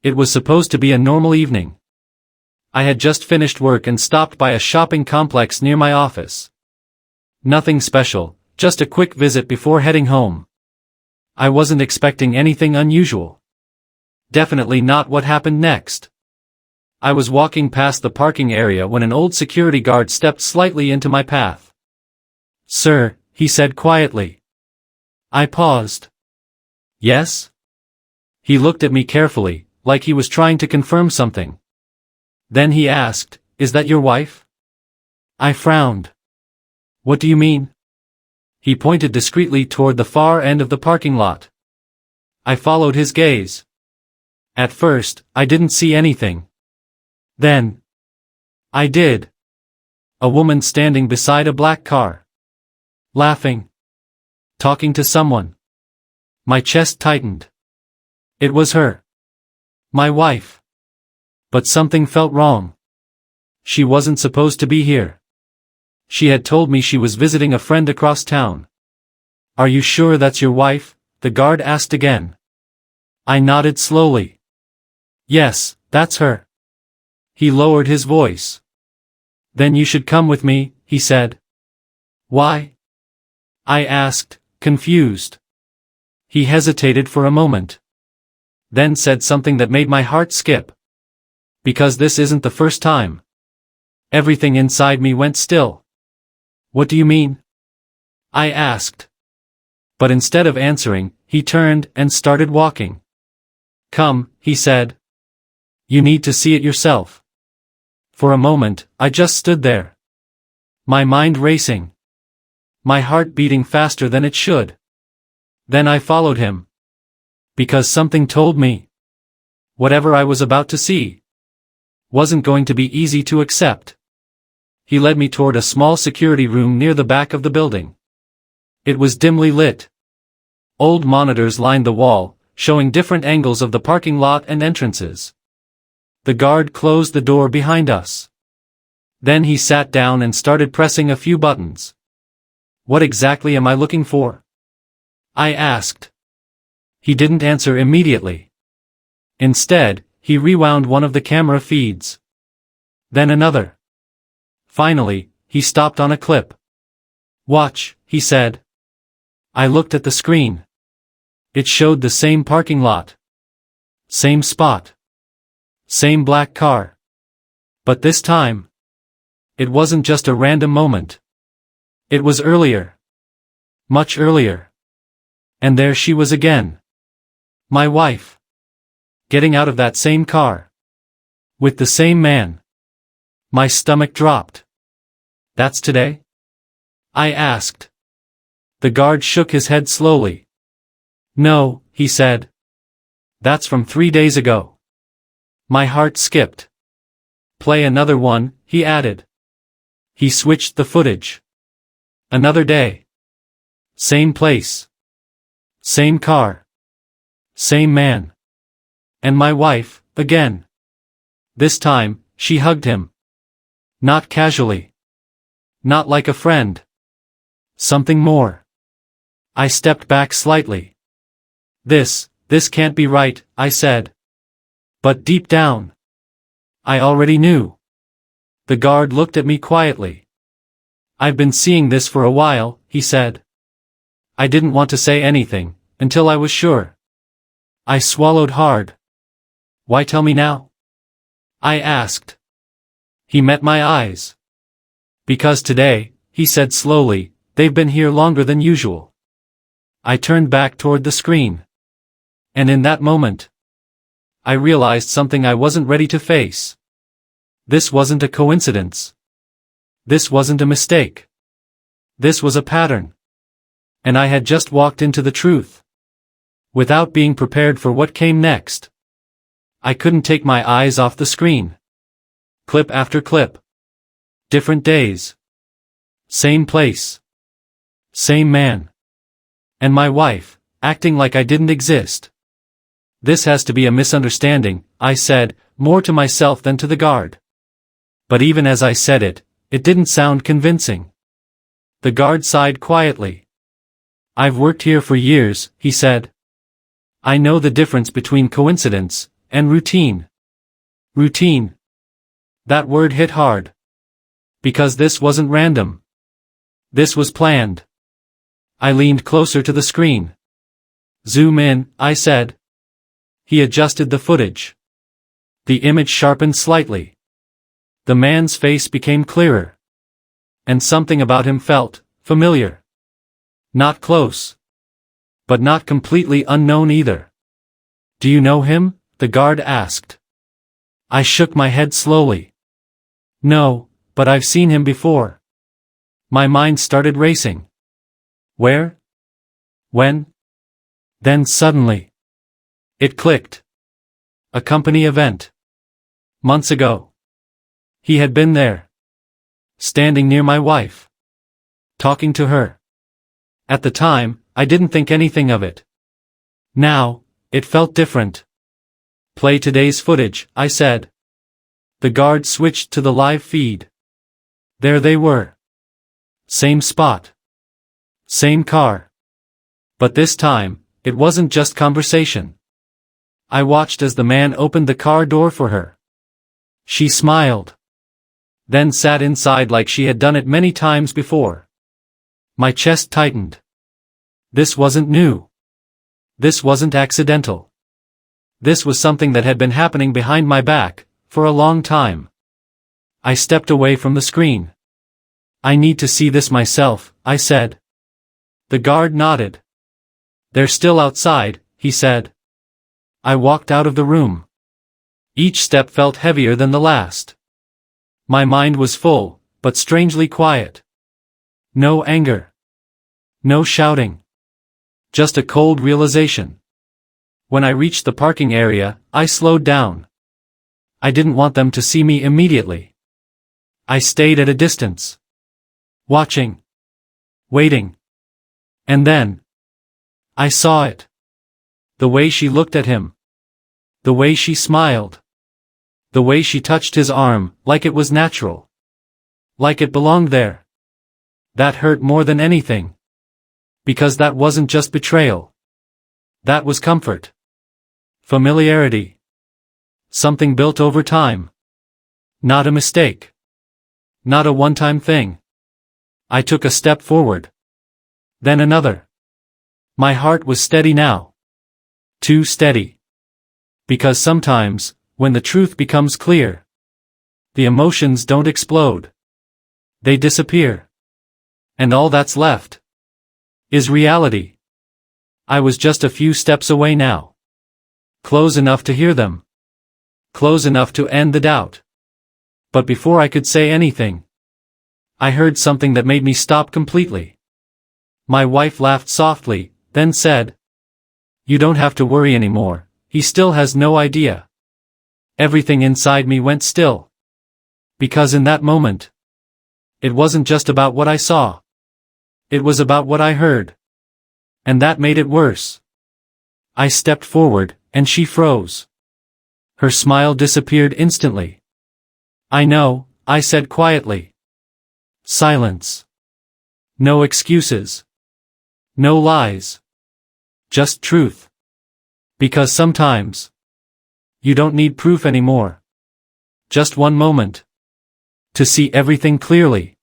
It was supposed to be a normal evening. I had just finished work and stopped by a shopping complex near my office. Nothing special, just a quick visit before heading home. I wasn't expecting anything unusual. Definitely not what happened next. I was walking past the parking area when an old security guard stepped slightly into my path. "Sir," he said quietly. I paused. "Yes?" He looked at me carefully, like he was trying to confirm something. Then he asked, "Is that your wife?" I frowned. "What do you mean?" He pointed discreetly toward the far end of the parking lot. I followed his gaze. At first, I didn't see anything. Then, I did. A woman standing beside a black car. Laughing. Talking to someone. My chest tightened. It was her. My wife. But something felt wrong. She wasn't supposed to be here. She had told me she was visiting a friend across town. "Are you sure that's your wife?" the guard asked again. I nodded slowly. "Yes, that's her." He lowered his voice. "Then you should come with me," he said. "Why?" I asked, confused. He hesitated for a moment. Then said something that made my heart skip. "Because this isn't the first time." Everything inside me went still. "What do you mean?" I asked. But instead of answering, he turned and started walking. "Come," he said. "You need to see it yourself." For a moment, I just stood there. My mind racing. My heart beating faster than it should. Then I followed him. Because something told me. Whatever I was about to see wasn't going to be easy to accept. He led me toward a small security room near the back of the building. It was dimly lit. Old monitors lined the wall, showing different angles of the parking lot and entrances. The guard closed the door behind us. Then he sat down and started pressing a few buttons. "What exactly am I looking for?" I asked. He didn't answer immediately. Instead, he rewound one of the camera feeds. Then another. Finally, he stopped on a clip. "Watch," he said. I looked at the screen. It showed the same parking lot. Same spot. Same black car. But this time, it wasn't just a random moment. It was earlier. Much earlier. And there she was again. My wife. Getting out of that same car. With the same man. My stomach dropped. "That's today?" I asked. The guard shook his head slowly. "No," he said. "That's from 3 days ago." My heart skipped. "Play another one," he added. He switched the footage. Another day. Same place. Same car. Same man. And my wife, again. This time, she hugged him. Not casually. Not like a friend. Something more. I stepped back slightly. This can't be right," I said. But deep down, I already knew. The guard looked at me quietly. "I've been seeing this for a while," he said. I didn't want to say anything, until I was sure. I swallowed hard. "Why tell me now?" I asked. He met my eyes. "Because today," he said slowly, "they've been here longer than usual." I turned back toward the screen. And in that moment, I realized something I wasn't ready to face. This wasn't a coincidence. This wasn't a mistake. This was a pattern. And I had just walked into the truth. Without being prepared for what came next. I couldn't take my eyes off the screen. Clip after clip. Different days. Same place. Same man. And my wife, acting like I didn't exist. "This has to be a misunderstanding," I said, more to myself than to the guard. But even as I said it, it didn't sound convincing. The guard sighed quietly. "I've worked here for years," he said. "I know the difference between coincidence and routine. Routine. That word hit hard. Because this wasn't random. This was planned. I leaned closer to the screen. Zoom in, I said. He adjusted the footage. The image sharpened slightly. The man's face became clearer. And something about him felt familiar. Not close. But not completely unknown either. Do you know him? The guard asked. I shook my head slowly. No, but I've seen him before. My mind started racing. Where? When? Then suddenly. It clicked. A company event. Months ago. He had been there. Standing near my wife. Talking to her. At the time, I didn't think anything of it. Now, it felt different. Play today's footage, I said. The guard switched to the live feed. There they were. Same spot. Same car. But this time, it wasn't just conversation. I watched as the man opened the car door for her. She smiled. Then sat inside like she had done it many times before. My chest tightened. This wasn't new. This wasn't accidental. This was something that had been happening behind my back, for a long time. I stepped away from the screen. I need to see this myself, I said. The guard nodded. They're still outside, he said. I walked out of the room. Each step felt heavier than the last. My mind was full, but strangely quiet. No anger. No shouting. Just a cold realization. When I reached the parking area, I slowed down. I didn't want them to see me immediately. I stayed at a distance. Watching. Waiting. And then. I saw it. The way she looked at him. The way she smiled. The way she touched his arm, like it was natural. Like it belonged there. That hurt more than anything. Because that wasn't just betrayal. That was comfort. Familiarity. Something built over time. Not a mistake. Not a one-time thing. I took a step forward. Then another. My heart was steady now. Too steady. Because sometimes, when the truth becomes clear, the emotions don't explode. They disappear. And all that's left is reality. I was just a few steps away now. Close enough to hear them. Close enough to end the doubt. But before I could say anything, I heard something that made me stop completely. My wife laughed softly, then said, "You don't have to worry anymore, he still has no idea." Everything inside me went still. Because in that moment, it wasn't just about what I saw. It was about what I heard. And that made it worse. I stepped forward, and she froze. Her smile disappeared instantly. "I know," I said quietly. Silence. No excuses. No lies. Just truth. Because sometimes, you don't need proof anymore. Just one moment. To see everything clearly.